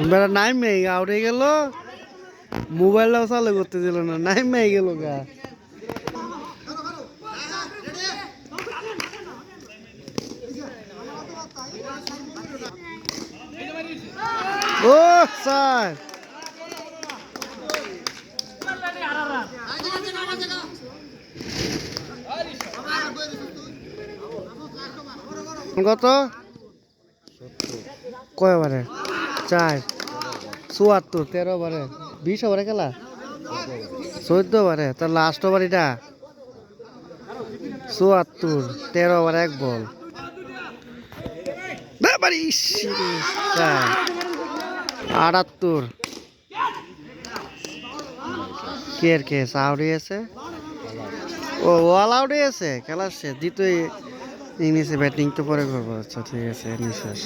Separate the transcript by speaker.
Speaker 1: বেড়া নাইমে আউট হয়ে গেল, মোবাইলটাও চালু করতে দিল না, নাইমে গেল গা। ও স্যার কত কয় ওভারে? 4 74 13 ওভারে 20 ওভারে খেলা 14 ওভারে। তার লাস্ট ওভার এটা 74 13 ওভার 1 বল। বাবারে 78 কে আউট হয়েছে। ও অল আউট হয়েছে, খেলা শেষ। দ্বিতীয় ইনিংসে ব্যাটিং তো পরে করবো। আচ্ছা ঠিক আছে, নিঃশ্বাস।